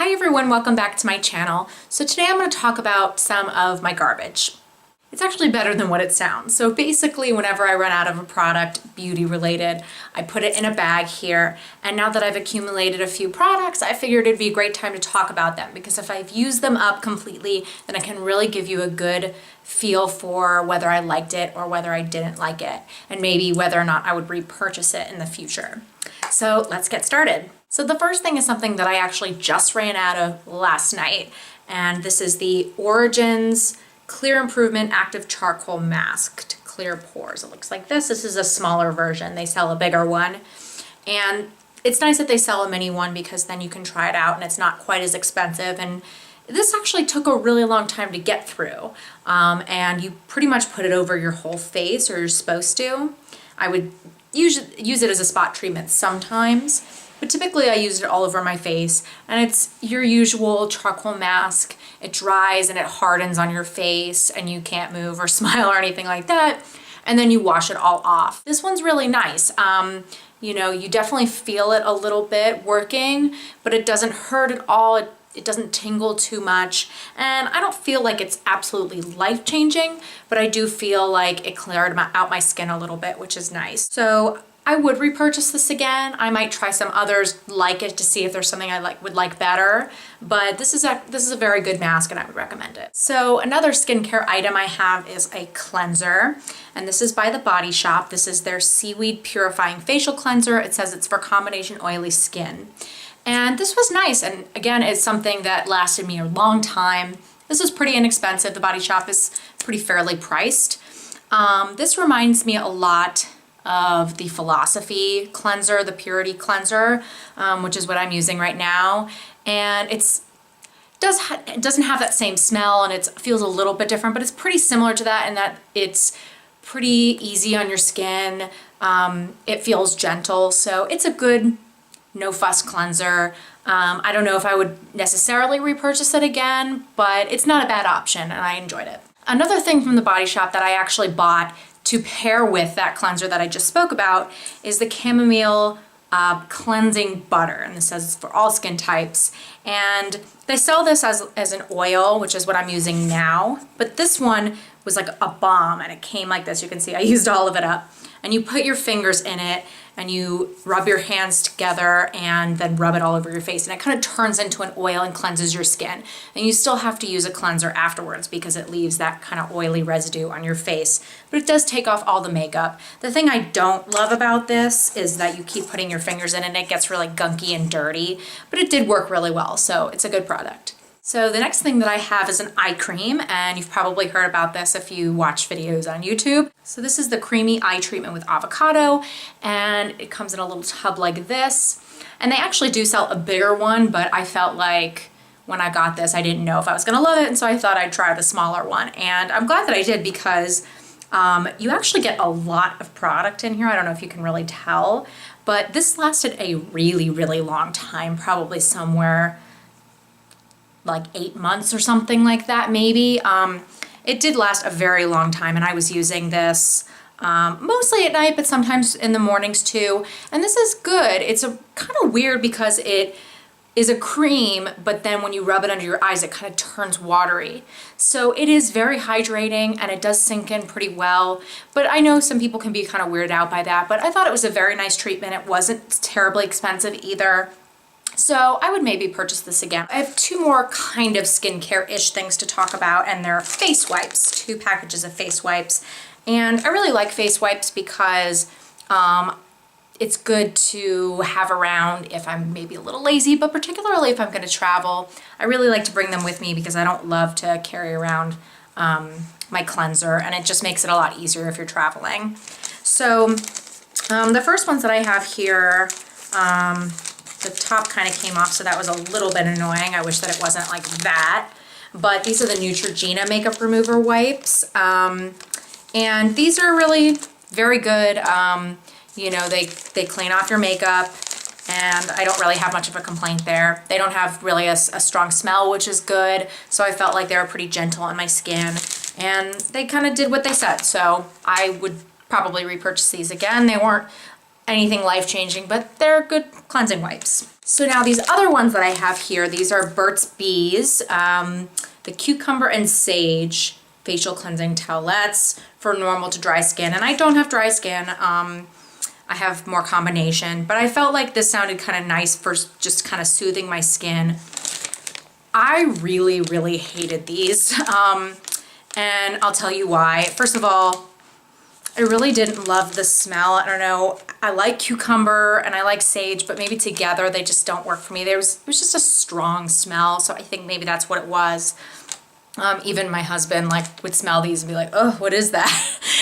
Hi everyone, welcome back to my channel. So today I'm going to talk about some of my garbage. It's actually better than what it sounds. So basically whenever I run out of a product, beauty related, I put it in a bag here. And now that I've accumulated a few products, I figured it'd be a great time to talk about them because if I've used them up completely, then I can really give you a good feel for whether I liked it or whether I didn't like it, and maybe whether or not I would repurchase it in the future. So let's get started. So the first thing is something that I actually just ran out of last night, and this is the Origins Clear Improvement Active Charcoal Mask to clear pores. It looks like this. This is a smaller version. They sell a bigger one, and it's nice that they sell a mini one because then you can try it out and it's not quite as expensive. And this actually took a really long time to get through, and you pretty much put it over your whole face, or you're supposed to. I would use it as a spot treatment sometimes, but typically I use it all over my face, and it's your usual charcoal mask. It dries and it hardens on your face and you can't move or smile or anything like that, and then you wash it all off. This one's really nice. You know, you definitely feel it a little bit working, but it doesn't hurt at all. It doesn't tingle too much, and I don't feel like it's absolutely life-changing, but I do feel like it cleared out my skin a little bit, which is nice. So I would repurchase this again. I might try some others like it to see if there's something I would like better, but this is a very good mask and I would recommend it. So another skincare item I have is a cleanser, and this is by The Body Shop. This is their Seaweed Purifying Facial Cleanser. It says it's for combination oily skin. And this was nice, and again, it's something that lasted me a long time. This is pretty inexpensive. The Body Shop is pretty fairly priced. This reminds me a lot of the Philosophy cleanser, the Purity cleanser, which is what I'm using right now. And it doesn't have that same smell, and it feels a little bit different, but it's pretty similar to that in that it's pretty easy on your skin. It feels gentle, so it's a good no fuss cleanser. I don't know if I would necessarily repurchase it again, but it's not a bad option and I enjoyed it. Another thing from The Body Shop that I actually bought to pair with that cleanser that I just spoke about is the Chamomile cleansing butter, and this says it's for all skin types. And they sell this as an oil, which is what I'm using now, but this one was like a bomb, and it came like this. You can see I used all of it up, and you put your fingers in it and you rub your hands together and then rub it all over your face, and it kind of turns into an oil and cleanses your skin. And you still have to use a cleanser afterwards because it leaves that kind of oily residue on your face, but it does take off all the makeup. The thing I don't love about this is that you keep putting your fingers in it and it gets really gunky and dirty, but it did work really well, so it's a good product. So the next thing that I have is an eye cream, and you've probably heard about this if you watch videos on YouTube. So this is the Creamy Eye Treatment with Avocado, and it comes in a little tub like this. And they actually do sell a bigger one, but I felt like when I got this, I didn't know if I was gonna love it, and so I thought I'd try the smaller one. And I'm glad that I did because you actually get a lot of product in here. I don't know if you can really tell, but this lasted a really, really long time, probably somewhere like 8 months or something like that, maybe. It did last a very long time, and I was using this mostly at night, but sometimes in the mornings too. And this is good. It's a kind of weird because it is a cream, but then when you rub it under your eyes, it kind of turns watery. So it is very hydrating, and it does sink in pretty well. But I know some people can be kind of weirded out by that, but I thought it was a very nice treatment. It wasn't terribly expensive either. So I would maybe purchase this again. I have two more kind of skincare-ish things to talk about, and they're face wipes, 2 packages of face wipes. And I really like face wipes because it's good to have around if I'm maybe a little lazy, but particularly if I'm gonna travel. I really like to bring them with me because I don't love to carry around my cleanser, and it just makes it a lot easier if you're traveling. So the first ones that I have here, the top kind of came off, so that was a little bit annoying. I wish that it wasn't like that. But these are the Neutrogena makeup remover wipes. And these are really very good. You know, they clean off your makeup, and I don't really have much of a complaint there. They don't have really a strong smell, which is good. So I felt like they were pretty gentle on my skin, and they kind of did what they said. So I would probably repurchase these again. They weren't anything life-changing, but they're good cleansing wipes. So now these other ones that I have here, these are Burt's Bees, the Cucumber and Sage Facial Cleansing Towelettes for normal to dry skin. And I don't have dry skin. I have more combination, but I felt like this sounded kind of nice for just kind of soothing my skin. I really, really hated these. And I'll tell you why. First of all, I really didn't love the smell. I don't know. I like cucumber and I like sage, but maybe together they just don't work for me. It was just a strong smell, so I think maybe that's what it was. Even my husband would smell these and be like, oh, what is that?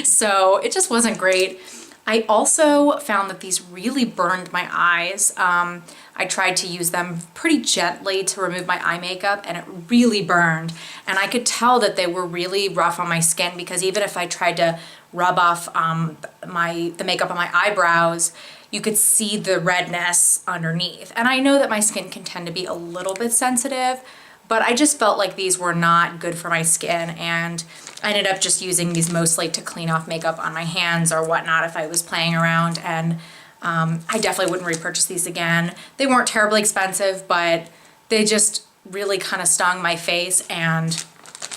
So it just wasn't great. I also found that these really burned my eyes. I tried to use them pretty gently to remove my eye makeup and it really burned. And I could tell that they were really rough on my skin because even if I tried to rub off the makeup on my eyebrows, you could see the redness underneath. And I know that my skin can tend to be a little bit sensitive, but I just felt like these were not good for my skin, and I ended up just using these mostly to clean off makeup on my hands or whatnot if I was playing around, and I definitely wouldn't repurchase these again. They weren't terribly expensive, but they just really kind of stung my face, and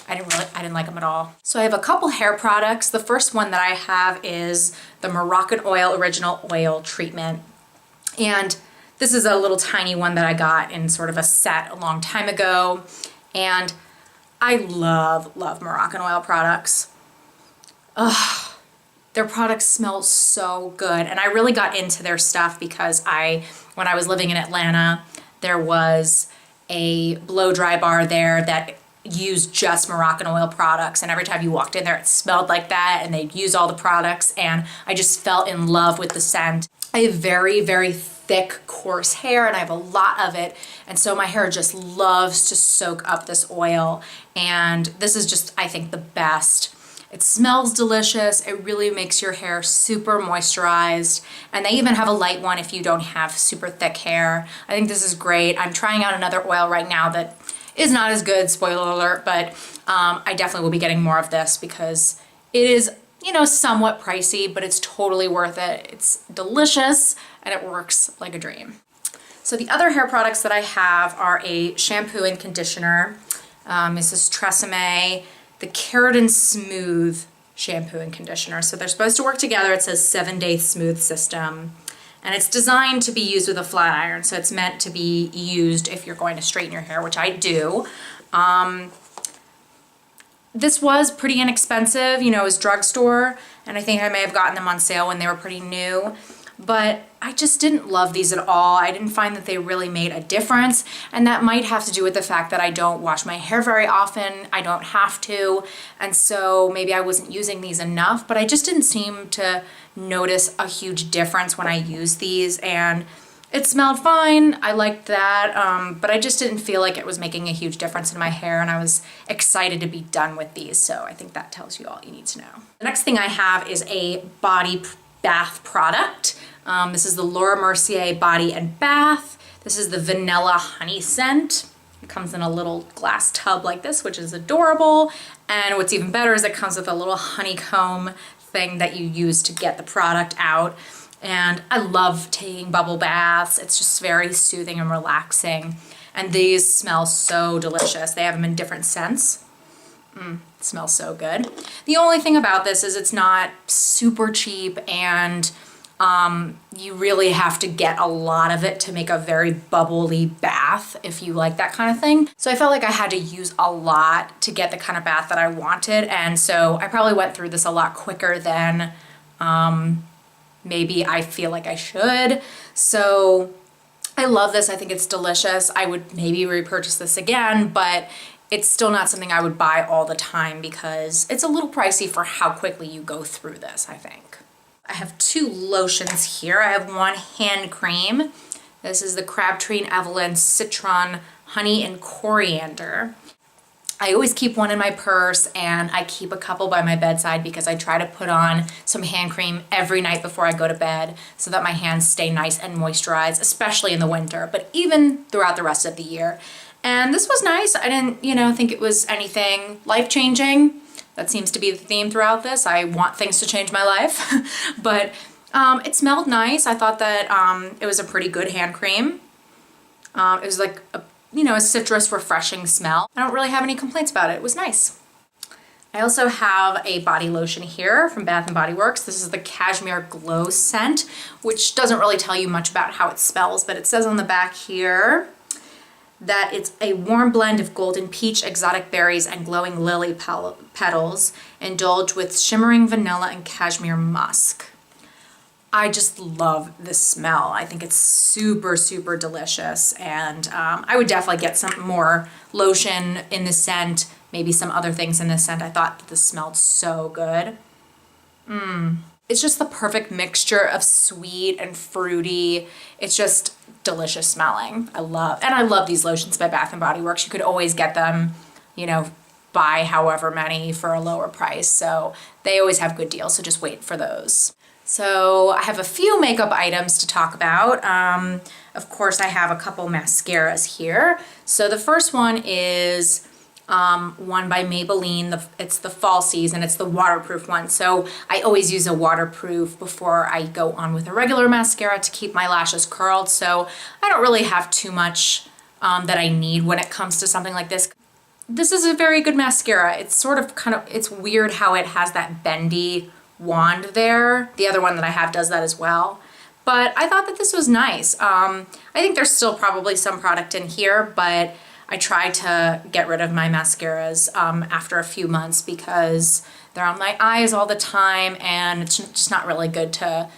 I didn't like them at all. So I have a couple hair products. The first one that I have is the Moroccanoil Original Oil Treatment, and this is a little tiny one that I got in sort of a set a long time ago, and I love Moroccanoil products. Ugh, their products smell so good, and I really got into their stuff because when I was living in Atlanta, there was a blow dry bar there that used just Moroccanoil products, and every time you walked in there it smelled like that, and they'd use all the products, and I just fell in love with the scent. I have very, very thick, coarse hair, and I have a lot of it, and so my hair just loves to soak up this oil, and this is just, I think, the best. It smells delicious. It really makes your hair super moisturized, and they even have a light one if you don't have super thick hair. I think this is great. I'm trying out another oil right now that is not as good, spoiler alert, but I definitely will be getting more of this because it is, you know, somewhat pricey, but it's totally worth it. It's delicious and it works like a dream. So the other hair products that I have are a shampoo and conditioner. This is Tresemme, the Keratin Smooth shampoo and conditioner. So they're supposed to work together. It says 7-day smooth system. And it's designed to be used with a flat iron, so it's meant to be used if you're going to straighten your hair, which I do. This was pretty inexpensive, you know, it was drugstore, and I think I may have gotten them on sale when they were pretty new, but I just didn't love these at all. I didn't find that they really made a difference, and that might have to do with the fact that I don't wash my hair very often. I don't have to, and so maybe I wasn't using these enough, but I just didn't seem to notice a huge difference when I used these, and it smelled fine. I liked that, but I just didn't feel like it was making a huge difference in my hair, and I was excited to be done with these, so I think that tells you all you need to know. The next thing I have is a body bath product. This is the Mercier Body and Bath. This is the Vanilla Honey Scent. It comes in a little glass tub like this, which is adorable, and what's even better is it comes with a little honeycomb thing that you use to get the product out. And I love taking bubble baths. It's just very soothing and relaxing. And these smell so delicious. They have them in different scents. It smells so good. The only thing about this is it's not super cheap, and you really have to get a lot of it to make a very bubbly bath if you like that kind of thing. So I felt like I had to use a lot to get the kind of bath that I wanted, and so I probably went through this a lot quicker than maybe I feel like I should. So I love this. I think it's delicious. I would maybe repurchase this again, but it's still not something I would buy all the time because it's a little pricey for how quickly you go through this, I think. I have two lotions here. I have one hand cream. This is the Crabtree and Evelyn Citron Honey and Coriander. I always keep one in my purse, and I keep a couple by my bedside because I try to put on some hand cream every night before I go to bed so that my hands stay nice and moisturized, especially in the winter, but even throughout the rest of the year. And this was nice. I didn't, think it was anything life-changing. That seems to be the theme throughout this. I want things to change my life, but It smelled nice. I thought that it was a pretty good hand cream. It was like a citrus refreshing smell. I don't really have any complaints about it. It was nice. I also have a body lotion here from Bath & Body Works. This is the Cashmere Glow Scent, which doesn't really tell you much about how it smells, but it says on the back here that it's a warm blend of golden peach, exotic berries, and glowing lily petals, indulged with shimmering vanilla and cashmere musk. I just love the smell. I think it's super, super delicious, and I would definitely get some more lotion in the scent, maybe some other things in the scent. I thought that this smelled so good. It's just the perfect mixture of sweet and fruity. It's just delicious smelling. I love these lotions by Bath & Body Works. You could always get them, buy however many for a lower price. So they always have good deals, so just wait for those. So I have a few makeup items to talk about. Of course, I have a couple mascaras here. So the first one is one by Maybelline. It's the falsies, and it's the waterproof one. So I always use a waterproof before I go on with a regular mascara to keep my lashes curled. So I don't really have too much that I need when it comes to something like this. This is a very good mascara. It's it's weird how it has that bendy wand there. The other one that I have does that as well. But I thought that this was nice. I think there's still probably some product in here, but I try to get rid of my mascaras after a few months because they're on my eyes all the time and it's just not really good to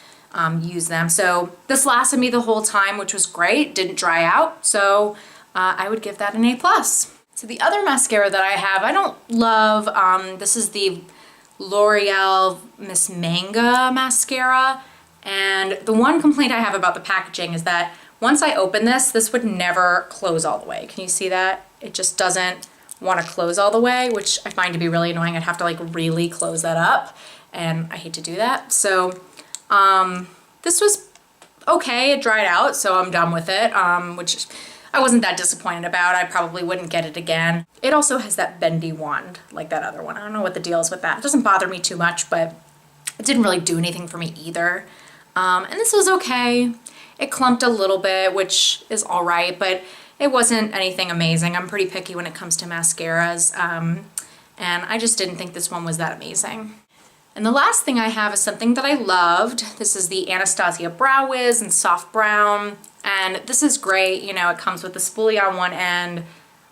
use them. So this lasted me the whole time, which was great. Didn't dry out, so I would give that an A+. So the other mascara that I have, I don't love. This is the L'Oreal Miss Manga mascara, and the one complaint I have about the packaging is that once I open this would never close all the way. Can you see that? It just doesn't want to close all the way, which I find to be really annoying. I'd have to like really close that up, and I hate to do that. So this was okay. It dried out, so I'm done with it, which I wasn't that disappointed about. I probably wouldn't get it again. It also has that bendy wand like that other one. I don't know what the deal is with that. It doesn't bother me too much, but it didn't really do anything for me either. And this was okay. It clumped a little bit, which is all right, but it wasn't anything amazing. I'm pretty picky when it comes to mascaras, and I just didn't think this one was that amazing. And the last thing I have is something that I loved. This is the Anastasia Brow Wiz in Soft Brown, and this is great. It comes with the spoolie on one end,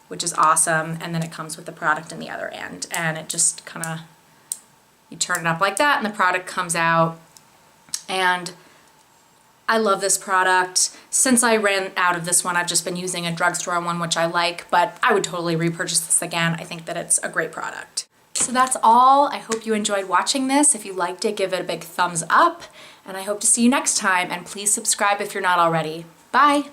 which is awesome, and then it comes with the product in the other end, and it just you turn it up like that, and the product comes out, and I love this product. Since I ran out of this one, I've just been using a drugstore one, which I like, but I would totally repurchase this again. I think that it's a great product. So that's all. I hope you enjoyed watching this. If you liked it, give it a big thumbs up, and I hope to see you next time, and please subscribe if you're not already. Bye.